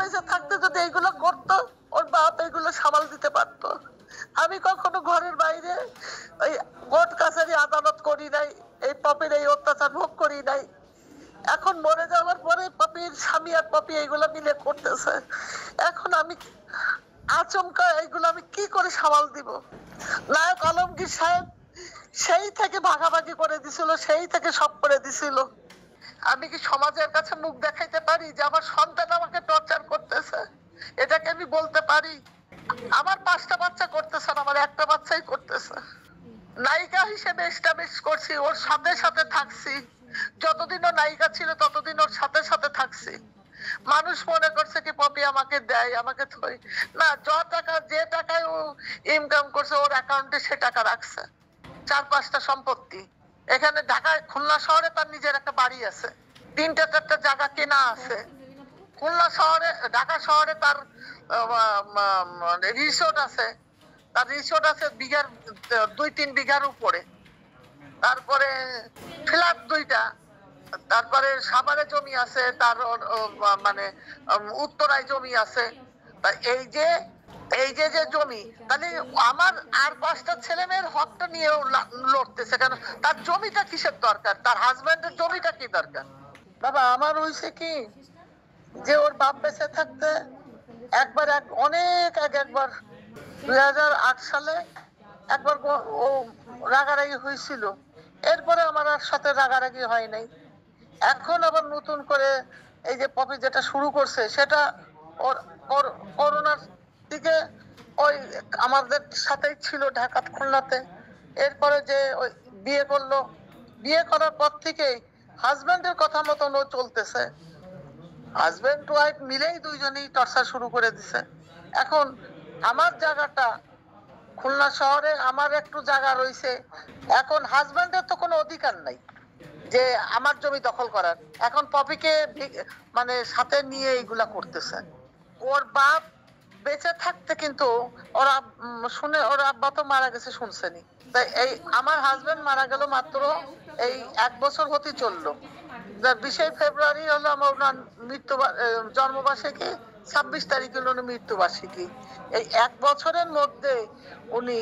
বেঁচে থাকতে যদি এইগুলো করতো, ওর বাপ এগুলো সামাল দিতে পারতো। আমি কখনো ঘরের বাইরে ওই কোর্ট কাছারি আদালত করি নাই, এই পপির এই অত্যাচার ভোগ করি নাই। এখন মরে যাওয়ার পরে পপির স্বামী আর পপি এইগুলো মিলে করতেছে। এখন আমি আচমকা এইগুলো আমি কি করে সামাল দিব? নায়ক আলমগীর সাহেব সেই থেকে ভাগাভাগি করে দিছিল, সেই থেকে সব করে দিছিল। আমি কি সমাজের কাছে মুখ দেখাইতে পারি যে আমার সন্তান আমাকে টর্চার করতেছে? এটাকে আমি বলতে পারি? আমার 5টা বাচ্চা করতেছে না, আমার একটা বাচ্চাই করতেছে। নায়িকা হিসেবে এস্টাবলিশ করছি, ওর সাথে সাথে থাকছি। যতদিন ও নায়িকা ছিল ততদিন ওর সাথে সাথে থাকছি। মানুষ মনে করছে কি পপি আমাকে দেয়, আমাকে থই না। যে টাকায় ও ইনকাম করছে ওর অ্যাকাউন্টে সে টাকা রাখছে। 4-5টা সম্পত্তি এখানে ঢাকায়, খুলনা শহরে তার নিজের একটা বাড়ি আছে, 3-4টা জায়গা কেনা আছে। খুলনা শহরে, ঢাকা শহরে তার রিসোর্ট আছে, তার রিসোর্ট আছে বিঘার 2-3 বিঘার উপরে। তারপরে ফ্ল্যাট 2টা, তারপরে সাভারে জমি আছে তার, মানে উত্তরায় জমি আছে। এই যে যে জমি, তাহলে আমার আর 5টা ছেলে মেয়ের হকটা নিয়ে লড়তেছে কেন? তার জমিটা কিসের দরকার? তার হাজবেন্ডের জমিটা কি দরকার? বাবা আমার হইছে কি যে ওর বাপ বেঁচে থাকতে একবার অনেক একবার 2008 সালে একবার ও রাগারাগি হয়েছিল। এরপরে আমার আর সাথে রাগারাগি হয় নাই। এখন আবার নতুন করে এই যে পপি যেটা শুরু করছে সেটা ওর ওর করোনার দিকে ওই আমাদের সাথেই ছিল ঢাকা খুলনাতে। এরপরে যে ওই বিয়ে করলো, বিয়ে করার পর থেকেই হাজবেন্ডের কথা মতন ও চলতেছে। হাজবেন্ড ওয়াইফ মিলেই দুইজনই টর্চার শুরু করে দিছে। এখন আমার জায়গাটা খুলনা শহরে, আমার একটু জায়গা রয়েছে। এখন হাজবেন্ডের তো কোনো অধিকার নাই যে আমার জমি দখল করার। এখন পপিকে মানে সাথে নিয়ে এইগুলা করতেছে। ওর বাপ বেঁচে থাকতে কিন্তু ওরা শুনে, ওর আব্বা তো মারা গেছে শুনছেনি। তাই এই আমার হাজবেন্ড মারা গেল মাত্র এই 1 বছর হতে চললো। 20 ফেব্রুয়ারি হলো আমার ওনার জন্মবার্ষিকী, 26 তারিখ হলো মৃত্যুবার্ষিকী। এই 1 বছরের মধ্যে উনি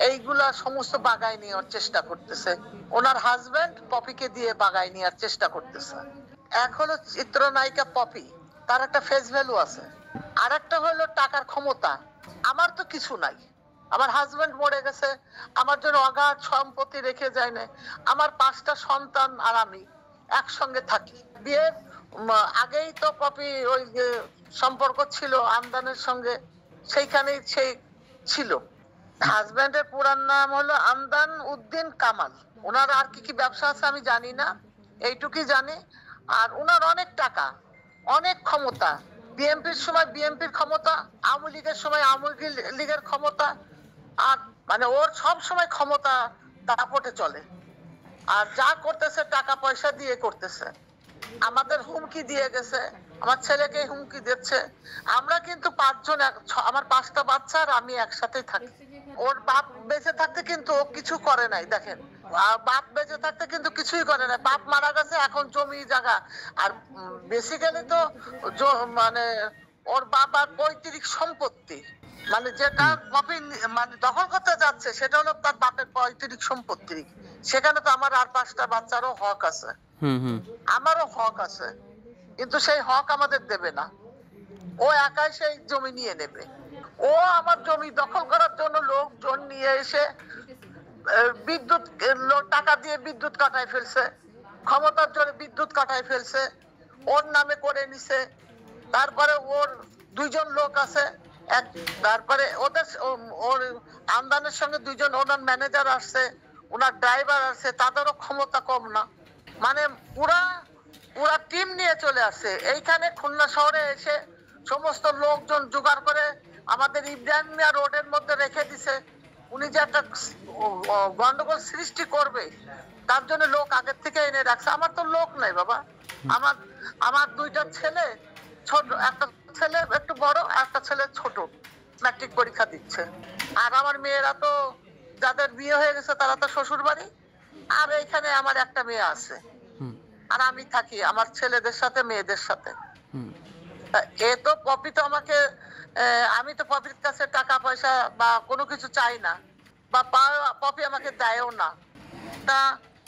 এইগুলা সমস্ত বাগায় নেওয়ার চেষ্টা করতেছে। ওনার হাজবেন্ড পপিকে দিয়ে বাগায় নেওয়ার চেষ্টা করতেছে। এক হলো চিত্রনায়িকা পপি, তার একটা ফেস ভ্যালু আছে। আর একটা হলো টাকার ক্ষমতা। আমার তো কিছু নাই, আমার হাজবেন্ড মরে গেছে, আমার জন্য অগাধ সম্পত্তি রেখে যায় না। আমার 5টা সন্তান আর আমি একসঙ্গে থাকি। বিয়ের আগেই তো পপি ওই যে সম্পর্ক ছিল আমদানের সঙ্গে, সেইখানেই সেই ছিল। হাজবেন্ডের পুরান নাম হলো আমদান উদ্দিন কামাল। ওনার আর কি কি ব্যবসা আছে আমি জানি না, এইটুকুই জানি। আর ওনার অনেক টাকা, অনেক ক্ষমতা। বিএনপির সময় বিএনপির ক্ষমতা, আওয়ামী লীগের সময় আওয়ামী লীগের ক্ষমতা। আর মানে ওর সব সময় ক্ষমতা দাপটে চলে। আর যা করতেছে টাকা পয়সা দিয়ে করতেছে। আমাদের হুমকি দিয়ে গেছে, আমার ছেলেকে হুমকি দিচ্ছে। আমরা কিন্তু 5 জন, আমার 5টা বাচ্চা আর আমি একসাথেই থাকি। ওর বাপ বেঁচে থাকতে কিন্তু ও কিছু করে নাই, দেখেন। আর বাপ বেঁচে থাকতে কিন্তু কিছুই করে নাই। বাপ মারা গেছে, এখন জমি জায়গা। আর বেসিক্যালি তো মানে ওর বাবার পৈতৃক সম্পত্তি, মানে যেটা পপি মানে দখল করতে যাচ্ছে সেটা হলো তার বাপের পৈতৃক সম্পত্তি। সেখানে তো আমার আর 5টা বাচ্চারও হক আছে, আমারও হক আছে। কিন্তু সেই হক আমাদের দেবে না, ও একাই সেই জমি নিয়ে নেবে। ও আমার জমি দখল করার জন্য লোকজন নিয়ে এসে বিদ্যুৎ টাকা দিয়ে বিদ্যুৎ কাটায় ফেলছে, ক্ষমতার জোরে বিদ্যুৎ কাটায় ফেলছে, ওর নামে করে নিছে। তারপরে ওর 2 জন লোক আছে, তারপরে ওর আমদানের সঙ্গে 2 জন ওনার ম্যানেজার আসছে, ওনার ড্রাইভার আছে, তাদেরও ক্ষমতা কম না। মানে পুরা টিম নিয়ে চলে আসছে এইখানে খুলনা শহরে এসে। সমস্ত লোকজন জোগাড় করে আমাদের ইব্রাহিম মিয়া রোডের মধ্যে রেখে দিছে। উনি যে একটা গন্ডগোল সৃষ্টি করবে তার জন্য লোক আগের থেকে এনে রাখছে। আমার তো লোক নাই বাবা। আমার 2টা ছেলে, ছোট একটা ছেলে একটু বড়, একটা ছেলে ছোট, ম্যাট্রিক পরীক্ষা দিচ্ছে। আর আমার মেয়েরা তো যাদের বিয়ে হয়ে গেছে তারা তো শ্বশুর বাড়ি। আর এখানে আমার একটা মেয়ে আছে, আর আমি থাকি আমার ছেলেদের সাথে মেয়েদের সাথে। এ তো পপি তো আমাকে আমি তো পপির কাছে টাকা পয়সা বা কোনো কিছু চাই না, বা পপি আমাকে দেয়ও না। তা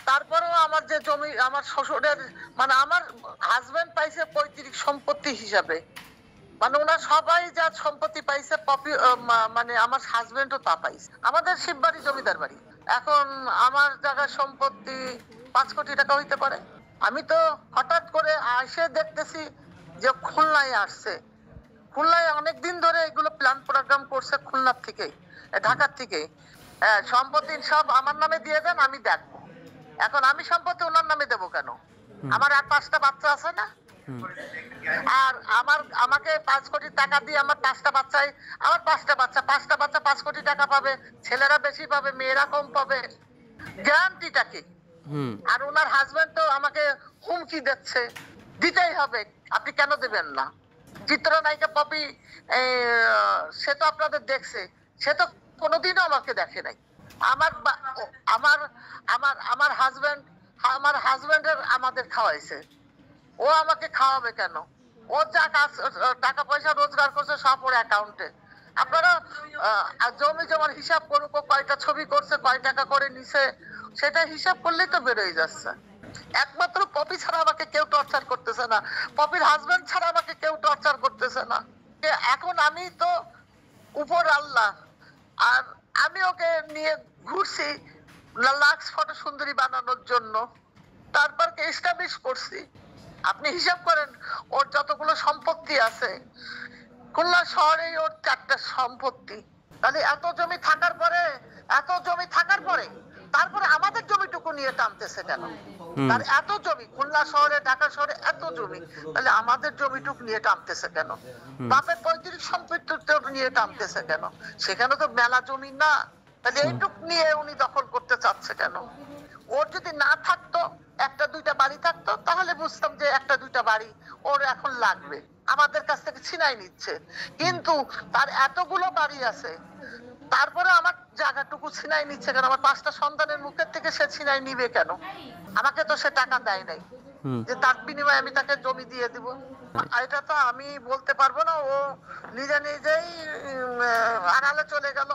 তারপরেও আমার যে জমি, আমার শ্বশুরের মানে আমার হাজবেন্ড পাইছে পৈতৃক সম্পত্তি হিসাবে, মানে ওনার সবাই যা সম্পত্তি পাইছে পপি মানে আমার হাজবেন্ডও তা পাইছে। আমাদের শিববাড়ি জমিদার বাড়ি। এখন আমার জায়গার সম্পত্তি 5 কোটি টাকা হইতে পারে। আমি তো হঠাৎ করে এসে দেখতেছি যে খুলনায় আসছে। খুলনায় অনেকদিন ধরে এগুলো প্ল্যান প্রোগ্রাম করছে, খুলনার থেকে, ঢাকার থেকে। সম্পত্তি সব আমার নামে দিয়ে দেন, আমি দেখবো। এখন আমি সম্পত্তি ওনার নামে দেবো কেন? আমার আর 5টা বাচ্চা আছে না? আর আমাকে 5 কোটি টাকা দিয়ে আমার 5টা বাচ্চাই, আমার 5টা বাচ্চা 5 কোটি টাকা পাবে। ছেলেরা বেশি পাবে, মেয়েরা কম পাবে, গ্যারান্টিটা কি? আর ওনার হাজবেন্ড তো আমাকে হুমকি দিচ্ছে, দিতেই হবে, আপনি কেন দেবেন না? চিত্রনায়িকা পপি সে তো আপনাদের দেখছে, সে তো কোনোদিনও আমাকে দেখে নাই। আমার আমার আমার আমার হাজবেন্ড, আমার হাজবেন্ডের আমাদের খাওয়াইছে, ও আমাকে খাওয়াবে কেন? ও যা কাজ টাকা পয়সা রোজগার করছে সব ওর অ্যাকাউন্টে। আপনারা জমি জমার হিসাব করুক, কয়টা ছবি করছে, কয় টাকা করে নিছে, সেটা হিসাব করলেই তো বেরোয় যাচ্ছে। একমাত্র পপি ছাড়া আমাকে কেউ টর্চার করতেছে না, পপির হাজবেন্ড ছাড়া আমাকে কেউ টর্চার করতেছে না। এখন আমি তো উপর আল্লাহ, আর আমি ওকে নিয়ে ঘুরছি লাক্স ফটো সুন্দরী বানানোর জন্য, তারপর এস্টাবলিশ করছি। আপনি হিসাব করেন ওর যতগুলো সম্পত্তি আছে, খুলনা শহরেই ওর 4টা সম্পত্তি। তাহলে এত জমি থাকার পরে তারপরে আমাদের জমিটুকু নিয়ে টানতেছে কেন? তার এত জমি খুলনা শহরে, ঢাকা শহরে এত জমি, তাহলে আমাদের জমিটুকু নিয়ে টানতেছে কেন? বাপের পৈতৃক সম্পত্তি নিয়ে টানতেছে কেন? সেখানে তো মেলা জমি না, তাহলে এইটুক নিয়ে উনি দখল করতে চাচ্ছে কেন? ওর যদি না থাকতো, 1টা 2টা বাড়ি থাকতো, তাহলে বুঝতাম যে 1টা 2টা বাড়ি ওর এখন লাগবে, আমাদের কাছ থেকে ছিনাই নিচ্ছে। কিন্তু তার এতগুলো বাড়ি আছে, তারপরে আমার জায়গাটুকু ছিনাই নিচ্ছে কেন? আমার 5টা সন্তানের মুখের থেকে সে ছিনাই নিবে কেন? আমাকে তো সে টাকা দেয় নাই যে তার বিনিময়ে আমি তাকে জমি দিয়ে দিব। এটা তো আমি বলতে পারবো না। ও নিজে নিজেই আড়ালে চলে গেল।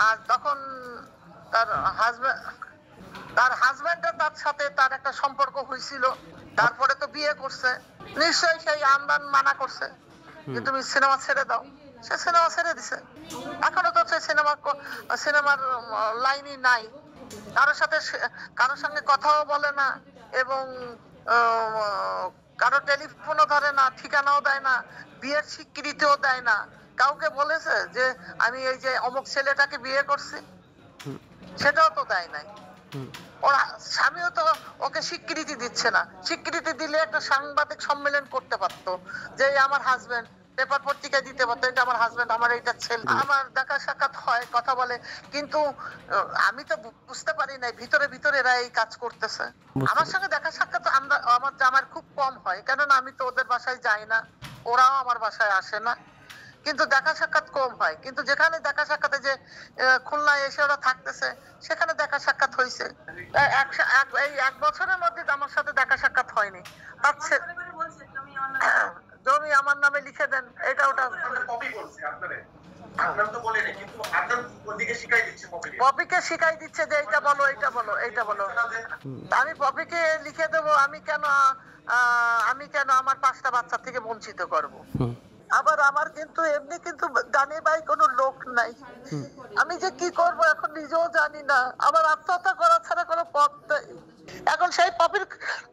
আর তখন তার হাজবেন্ডের তার সাথে তার একটা সম্পর্ক হয়েছিল, তারপরে তো বিয়ে করছে। নিশ্চয়ই সেই আমদান মানা করছে যে তুমি সিনেমা ছেড়ে দাও, সে সিনেমা ছেড়ে দিছে। এখনো তো সে সিনেমার লাইনই নাই, কারোর সঙ্গে কথাও বলে না, এবং কারো টেলিফোনও ধরে না, ঠিকানাও দেয় না, বিয়ের স্বীকৃতিও দেয় না। কাউকে বলেছে যে আমি এই যে অমুক ছেলেটাকে বিয়ে করছি? সেটাও তো দেয় নাই। ওর স্বামীও তো ওকে স্বীকৃতি দিচ্ছে না। স্বীকৃতি দিলে একটা সাংবাদিক সম্মেলন করতে পারতো, যে আমার হাজবেন্ড, পেপার পত্রিকায় দিতে পারতো এটা আমার হাজবেন্ড, আমার এইটা ছেলে। আমার দেখা সাক্ষাৎ হয়, কথা বলে, কিন্তু আমি তো বুঝতে পারি না ভিতরে ভিতরে এরা এই কাজ করতেছে। আমার সঙ্গে দেখা সাক্ষাৎ আমার খুব কম হয়, কেননা আমি তো ওদের বাসায় যাই না, ওরাও আমার বাসায় আসে না, কিন্তু দেখা সাক্ষাৎ কম হয়। কিন্তু যেখানে দেখা সাক্ষাৎ, যে খুলনায় এসে ওরা থাকতেছে, সেখানে দেখা সাক্ষাৎ হয়েছে। এই 1 বছরের মধ্যে আমার সাথে দেখা সাক্ষাৎ হয়নি। জমি আমার নামে লিখে দেন, এটা ওটা পপিকে শিখাই দিচ্ছে যে এইটা বলো, এইটা বলো, এইটা বলো। আমি পপিকে লিখে দেবো, আমি কেন আমার 5টা বাচ্চা থেকে বঞ্চিত করব? আবার আমার কিন্তু এমনি কিন্তু জানি ভাই কোনো লোক নাই, আমি যে কি করব এখন নিজেও জানি না। আমার আত্মহত্যা করা ছাড়া কোনো পথ নেই। এখন সেই পপির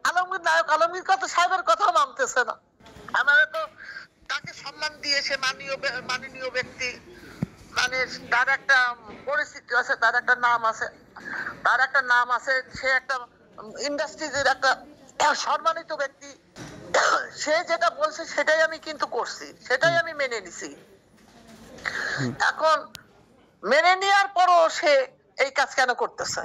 আলমগীর, নায়ক আলমগীর কথা, সাহেবের কথা মানতেছে না। আমার তো তাকে সম্মান দিয়েছে মাননীয় ব্যক্তি, মানে তার একটা পরিস্থিতি আছে, তার একটা নাম আছে, সে একটা ইন্ডাস্ট্রিজের একটা সম্মানিত ব্যক্তি। সে যেটা বলছে সেটাই আমি কিন্তু করছি, সেটাই আমি মেনে নিছি। এখন মেনে নেওয়ার পরও সে এই কাজ কেন করতেছে?